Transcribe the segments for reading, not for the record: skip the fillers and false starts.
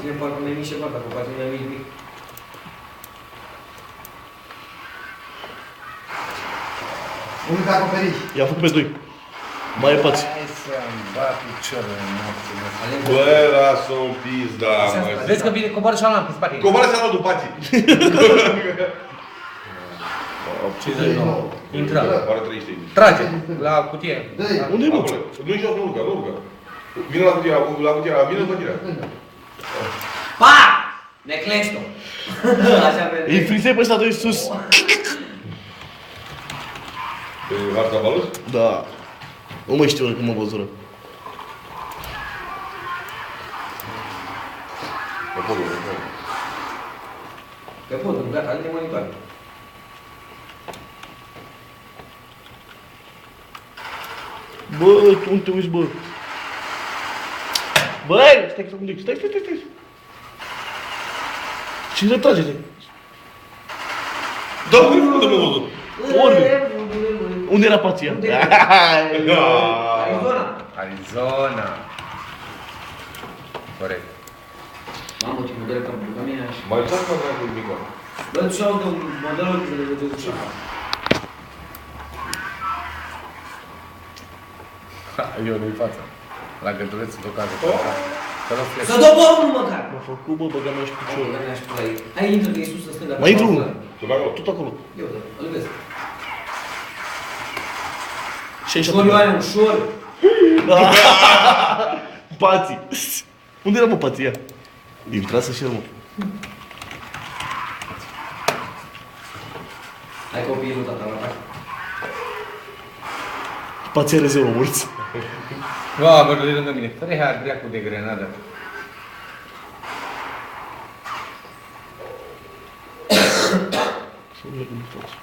tine parcă mai mici ceva, dacă poate mai mici mic. Unul pe acoperiș. I-a făcut pe doi. Mai e pați. Hai să-mi bat piciorul în morțile. Bă, lasă un pizda, mă. Vezi că vine, coboară și ala pe spate. Coboară seama după pații. 59. Intră. Oară 33. Trage la cutie. Unde-i mă? Nu-i jos, nu urcă, nu urcă. Vine la cutia, vine în pătirea. Pa! Necleșto. Așa vede. Îi frisei pe ăsta doi sus. Pe harta balus? Da. Nu mai știu cum mă văzură. Pe podul, pe podul. Pe podul, gata, ale de monitoare. Bă, tu unde te uiți, bă? Băi, stai un pic, stai. Și retrage-te. Da, unde mă văzut? Orbe. Unde era pația? Arizona. Arizona. Corect. Mamă, ce model ca mine așa. Mai uitați mă, dragul mică. Bă, tu și-au de un modelul de ușa. Eu nu-i față. La gândulețul de ocază. Să dă bomul măcar! M-a făcut, bă, băga mea și piciorul. Hai, intră de sus în stânga. Mai intru unul. Să bag acolo. Tot acolo. Eu, îl vezi. 67. Ușor, Ioane, ușor. Pații. Unde era, mă, pația? Intrase și el, mă. Hai copiii lui tata la pași. Pația rezervă, mulți. Bă, bă, de lângă mine. Fără dracu de grenadă. Să merg în față.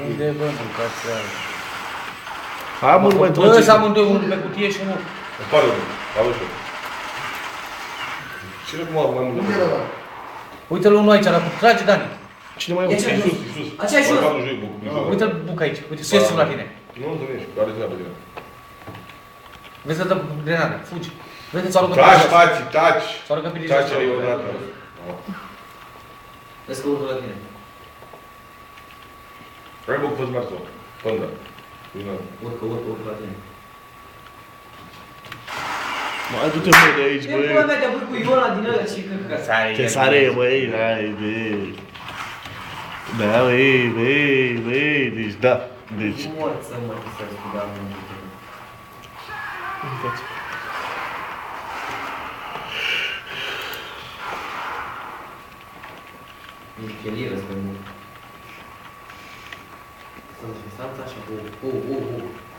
Unde bă, bucația? Hai, mă, nu mai Bă, trage. să amândoi unul pe cutie și unul. Îmi pare unul. Auzi eu. Cine cum mai mult? Unde era ăla? Uite-l unul aici, la trage, Dani. Cine mai E e? ce? Sus, sus. Așa e sus. Mai patru joi, buc. Uite-l buc aici. Uite, sus la tine. Nu întâlnești, care treabă de la. Vezi că dă grenadă. Fugi. Vezi că ți-au aruncat Taci, pe jos. pații, taci. Ți-au aruncat pe jos. Taci, ele odată. Vezi că urcă la tine. Hai bă, fă-ți marțul. Pânda. Urcă la tine. Mai du-te, mă, de aici, E pula băi. mea de-a cu Iola din ăla și că... Ce sare, băi, hai, băi. Da, băi, deci da. Deci. Morță, mă, să-ți cu doamne în tine. Uitați. Nici cheliră spre mult. Stați așa,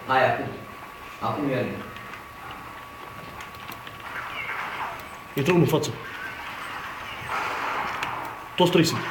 Hai, acum. Acum e alea. Intră unul în față. Toți trei sunt.